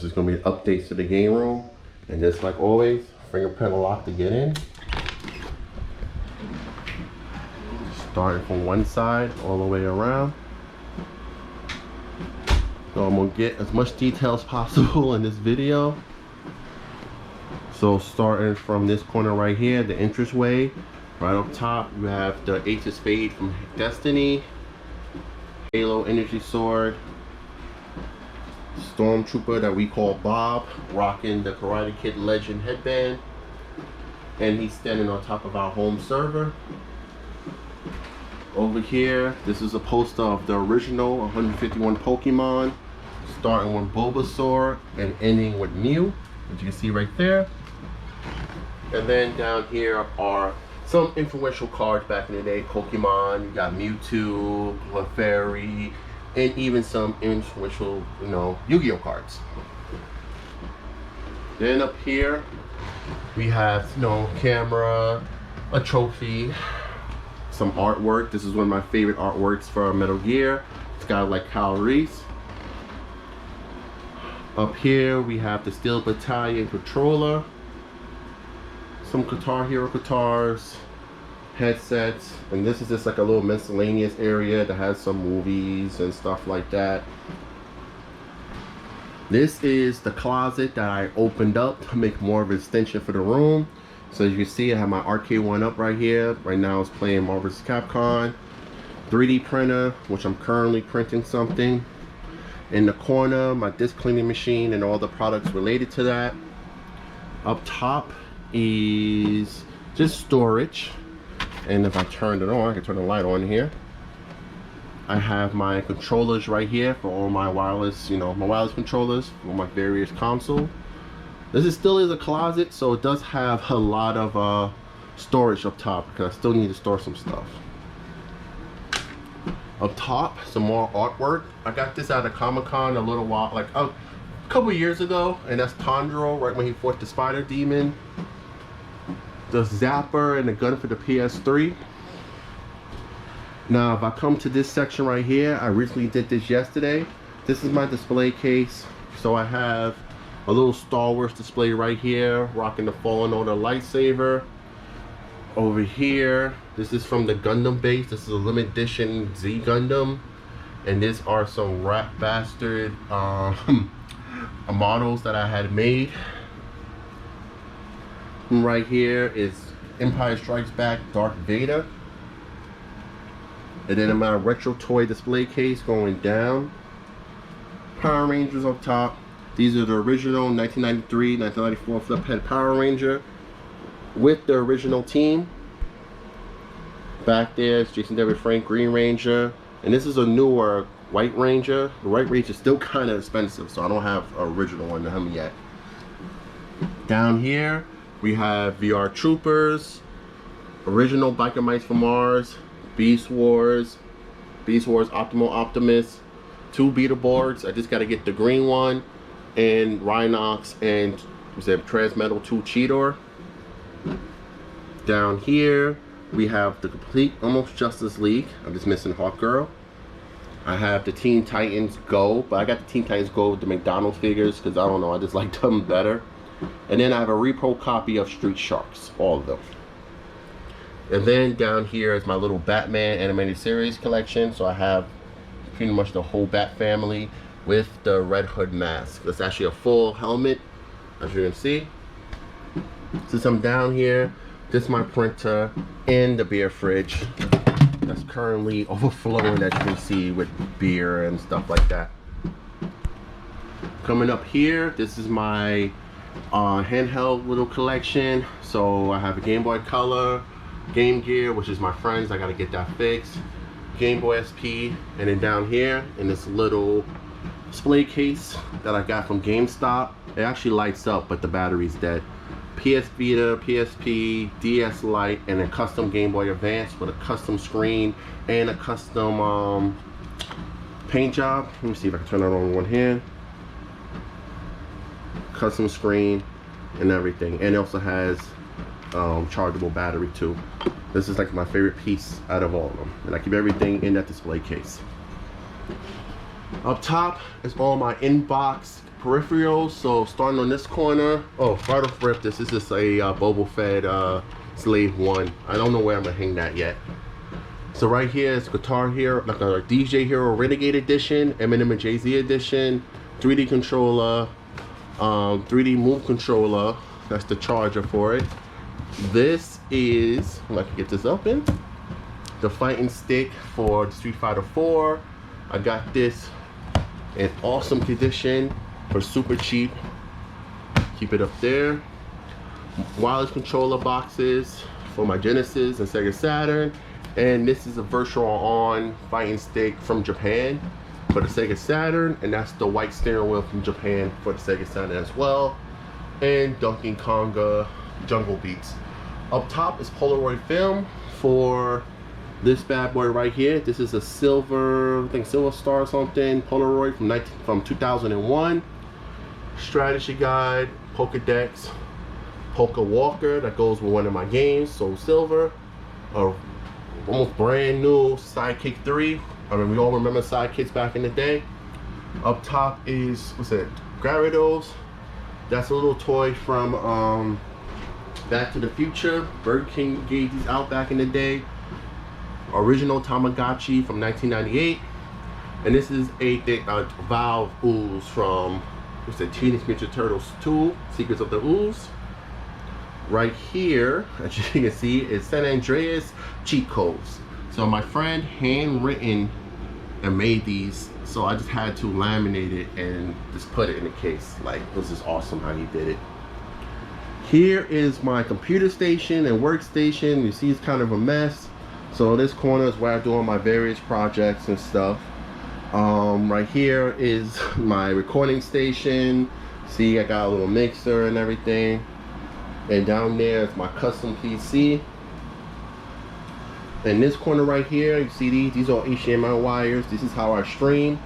is going to be updates to the game room. And just like always, fingerprint lock to get in. Starting from one side all the way around. So I'm going to get as much detail as possible in this video. So starting from this corner right here, the entranceway, right up top, you have the Ace of Spades from Destiny, Halo Energy Sword, Stormtrooper that we call Bob, rocking the Karate Kid Legend headband, and he's standing on top of our home server. Over here, this is a poster of the original 151 Pokemon, starting with Bulbasaur and ending with Mew, as you can see right there. And then down here are some influential cards back in the day. Pokemon, you got Mewtwo, Clefairy, and even some influential, Yu-Gi-Oh cards. Then up here, we have, camera, a trophy, some artwork. This is one of my favorite artworks for Metal Gear. It's got like Kyle Reese. Up here, we have the Steel Battalion controller. Some Guitar Hero guitars, headsets, and this is just like a little miscellaneous area that has some movies and stuff like that. This is the closet that I opened up to make more of an extension for the room. So as you can see, I have my arcade one up right here. Right now it's playing Marvel vs. Capcom. 3D printer, which I'm currently printing something. In the corner, my disc cleaning machine and all the products related to that. Up top is just storage, and if I turn it on, I can turn the light on here. I have my controllers right here for all my wireless, my wireless controllers for my various consoles. This still is a closet, so it does have a lot of storage up top because I still need to store some stuff. Up top, some more artwork. I got this out of Comic-Con a little while, like a couple years ago, and that's Tondro right when he fought the Spider Demon. The Zapper and the gun for the PS3. Now if I come to this section right here, I recently did this yesterday. This is my display case. So I have a little Star Wars display right here, rocking the Fallen Order lightsaber. Over here, this is from the Gundam base. This is a limited edition Z Gundam, and these are some Rat Bastard models that I had made. Right here is Empire Strikes Back Darth Vader. And then in my retro toy display case going down, Power Rangers up top. These are the original 1993, 1994 flip head Power Ranger with the original team. Back there is Jason David Frank Green Ranger. And this is a newer White Ranger. The White Ranger is still kind of expensive, so I don't have an original one to him yet. Down here, we have VR Troopers, original Biker Mice from Mars, Beast Wars Optimal Optimus, 2 beta boards. I just got to get the green one, and Rhinox and Transmetal 2 Cheetor. Down here, we have the complete Almost Justice League. I'm just missing Hawkgirl. I have the Teen Titans Go, but I got the Teen Titans Go with the McDonald's figures because I don't know, I just like them better. And then I have a repro copy of Street Sharks, all of them. And then down here is my little Batman animated series collection. So I have pretty much the whole Bat family with the Red Hood mask. That's actually a full helmet, as you can see. Since I'm down here, this is my printer and the beer fridge that's currently overflowing, as you can see, with beer and stuff like that. Coming up here, this is my handheld little collection. So I have a Game Boy Color, Game Gear, which is my friend's, I gotta get that fixed, Game Boy SP, and then down here in this little display case that I got from GameStop, it actually lights up but the battery's dead. PS Vita, PSP, DS Lite, and a custom Game Boy Advance with a custom screen and a custom paint job. Let me see if I can turn that on one hand. Custom screen and everything, and it also has chargeable battery too. This is like my favorite piece out of all of them, and I keep everything in that display case. Up top is all my inbox peripherals. So starting on this corner, oh, right off rip, this is just a Boba Fett Slave 1. I don't know where I'm gonna hang that yet. So right here is Guitar Hero, like a DJ Hero Renegade Edition, Eminem and Jay-Z Edition, 3D controller, 3D Move controller. That's the charger for it. This is, if I can get this open, the fighting stick for Street Fighter 4. I got this in awesome condition for super cheap. Keep it up there. Wireless controller boxes for my Genesis and Sega Saturn. And this is a Virtual On fighting stick from Japan for the Sega Saturn. And that's the white steering wheel from Japan for the Sega Saturn as well. And Donkey Konga Jungle Beats. Up top is Polaroid film for this bad boy right here. This is a silver, I think Silver Star or something, Polaroid from 2001. Strategy guide, Pokedex, Poker Walker that goes with one of my games, Soul Silver. Almost brand new Sidekick 3. I mean, we all remember Sidekicks back in the day. Up top is, what's that, Gyarados. That's a little toy from Back to the Future. Burger King gave these out back in the day. Original Tamagotchi from 1998. And this is a Valve Ooze from, what's that, Teenage Mutant Turtles 2, Secrets of the Ooze. Right here, as you can see, is San Andreas cheat codes. So my friend handwritten and made these, so I just had to laminate it and just put it in the case. Like, this is awesome how he did it. Here is my computer station and workstation. You see it's kind of a mess. So this corner is where I do all my various projects and stuff. Right here is my recording station. See, I got a little mixer and everything. And down there is my custom PC. In this corner right here, you see these are HDMI wires. This is how I stream.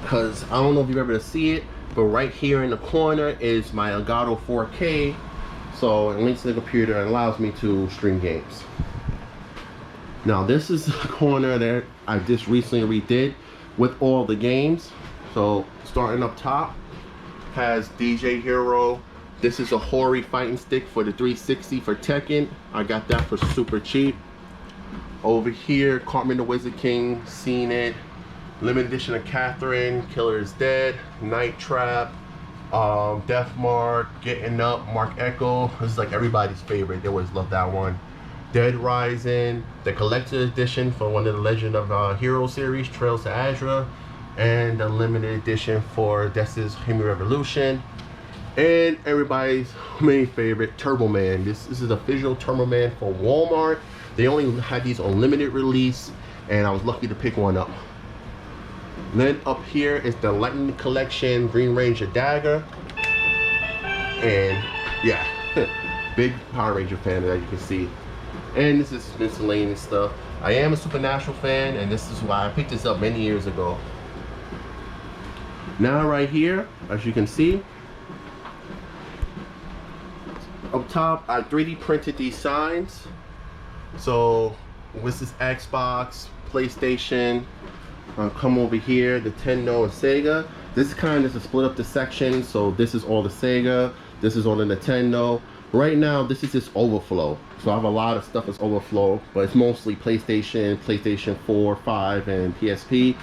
Because I don't know if you're able to see it, but right here in the corner is my Elgato 4K. So it links to the computer and allows me to stream games. Now this is the corner that I just recently redid with all the games. So starting up top has DJ Hero. This is a Hori fighting stick for the 360 for Tekken. I got that for super cheap. Over here, Cartman the Wizard King, Seen It, limited edition of Catherine, Killer is Dead, Night Trap, Death Mark, Getting Up, Mark Echo. This is like everybody's favorite. They always love that one. Dead Rising, the collector's edition for one of the Legend of Heroes series, Trails to Azra, and the limited edition for Dessa's Human Revolution. And everybody's main favorite, Turbo Man. This is a visual Turbo Man for Walmart. They only had these on limited release, and I was lucky to pick one up. Then up here is the Lightning Collection Green Ranger Dagger. And yeah, big Power Ranger fan, as you can see. And this is miscellaneous stuff. I am a Supernatural fan, and this is why I picked this up many years ago. Now right here, as you can see, up top, I 3D printed these signs. So, this is Xbox, PlayStation, come over here, Nintendo and Sega. This is kind of to split up the sections. So this is all the Sega, this is all the Nintendo. Right now, this is just overflow. So I have a lot of stuff that's overflow, but it's mostly PlayStation, PlayStation 4, 5, and PSP.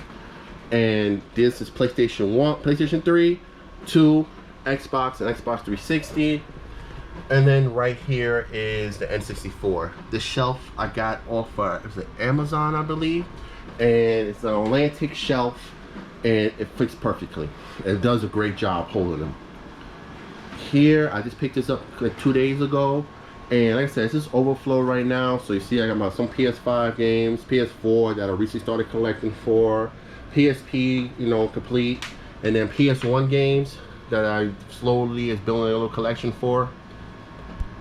And this is PlayStation 1, PlayStation 3, 2, Xbox, and Xbox 360. And then right here is the N64. This shelf I got off Amazon, I believe. And it's an Atlantic shelf, and it fits perfectly. It does a great job holding them. Here, I just picked this up like 2 days ago. And like I said, it's just overflow right now. So you see I got some PS5 games, PS4 that I recently started collecting for, PSP, you know, complete. And then PS1 games that I slowly is building a little collection for.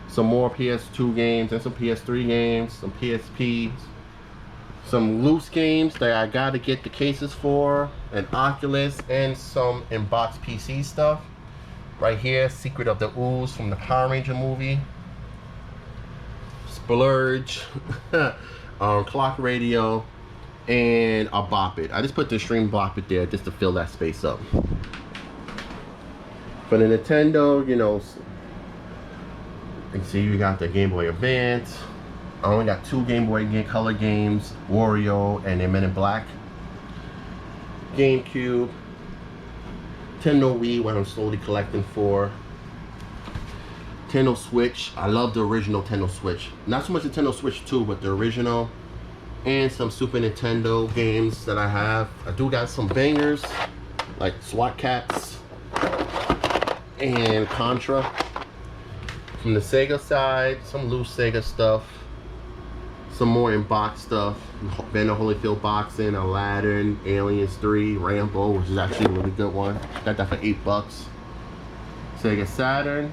Some more PS2 games and some PS3 games, some PSPs, some loose games that I gotta get the cases for, an Oculus, and some in-box PC stuff. Right here, Secret of the Ooze from the Power Ranger movie. Splurge, Clock Radio, and a Bop It. I just put the Stream Bop It there just to fill that space up. For the Nintendo, you know, you can see we got the Game Boy Advance. I only got 2 Game Boy Color games, Wario and then Men in Black. GameCube, Nintendo Wii, what I'm slowly collecting for. Nintendo Switch, I love the original Nintendo Switch. Not so much Nintendo Switch 2, but the original. And some Super Nintendo games that I have. I do got some bangers, like SWAT Cats and Contra. From the Sega side, some loose Sega stuff. Some more in-box stuff. Vander Holyfield boxing, Aladdin, Aliens 3, Rambo, which is actually a really good one. Got that for $8. Sega Saturn.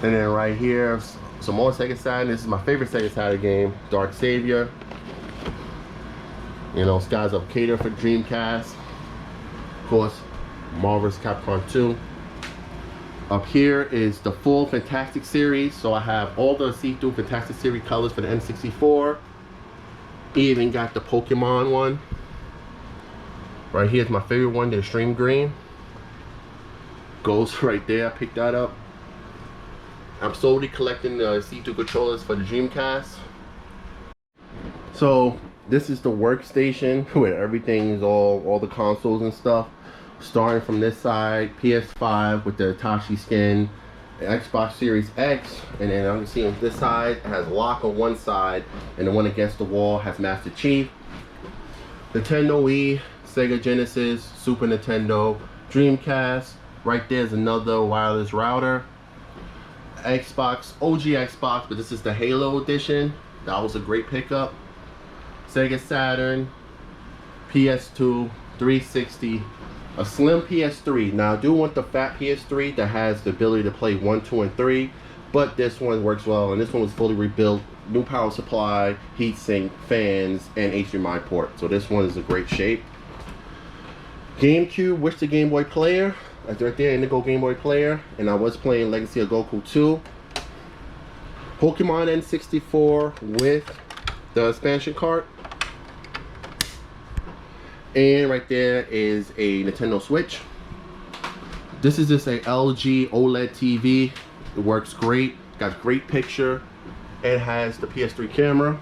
And then right here, some more Sega Saturn. This is my favorite Sega Saturn game, Dark Savior. You know, Skies of Cater for Dreamcast. Of course, Marvel vs. Capcom 2. Up here is the full Fantastic series. So I have all the see-through Fantastic series colors for the N64. Even got the Pokemon one. Right here's my favorite one, the Extreme Green. Goes right there, I picked that up. I'm slowly collecting the see-through controllers for the Dreamcast. So this is the workstation where everything is all the consoles and stuff. Starting from this side, PS5 with the Itachi skin, the Xbox Series X, and then I'm see on this side it has lock on one side, and the one against the wall has Master Chief. Nintendo Wii, Sega Genesis, Super Nintendo, Dreamcast. Right there's another wireless router. Xbox, OG Xbox, but this is the Halo edition. That was a great pickup. Sega Saturn, PS2, 360. A slim PS3. Now I do want the fat PS3 that has the ability to play 1, 2, and 3, but this one works well, and this one was fully rebuilt, new power supply, heatsink, fans, and HDMI port. So this one is a great shape. GameCube, which the Game Boy player. That's right there, Indigo Game Boy player, and I was playing Legacy of Goku 2. Pokemon N64 with the expansion cart. And right there is a Nintendo Switch. This is just a LG OLED TV. It works great. Got great picture. It has the PS3 camera.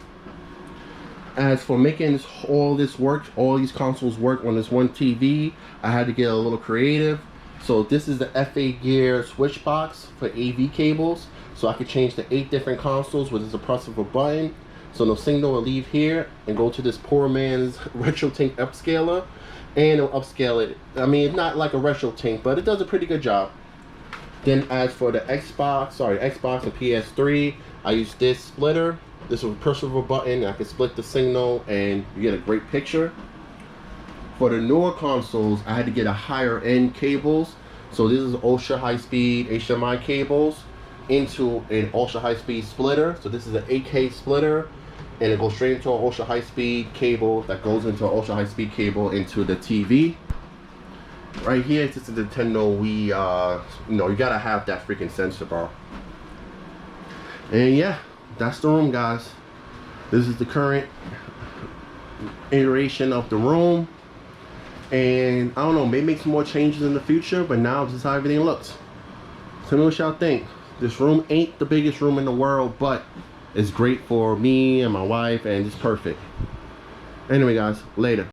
As for making all this work, all these consoles work on this one TV, I had to get a little creative. So this is the FA Gear switch box for AV cables. So I could change the 8 different consoles with the press of a button. So the signal will leave here and go to this poor man's RetroTink upscaler, and it'll upscale it. I mean, it's not like a RetroTink, but it does a pretty good job. Then as for the Xbox and PS3, I use this splitter. This is a push of a button. I can split the signal and you get a great picture. For the newer consoles, I had to get a higher end cables. So this is ultra high speed HDMI cables into an ultra high speed splitter. So this is an 8K splitter, and it goes straight into an ultra high speed cable that goes into an ultra high speed cable into the TV. Right here, this is the Nintendo Wii. You know, you gotta have that freaking sensor bar. And yeah, that's the room, guys. This is the current iteration of the room. And I don't know, maybe make some more changes in the future, but now this is how everything looks. So what y'all think? This room ain't the biggest room in the world, but it's great for me and my wife, and it's perfect. Anyway, guys, later.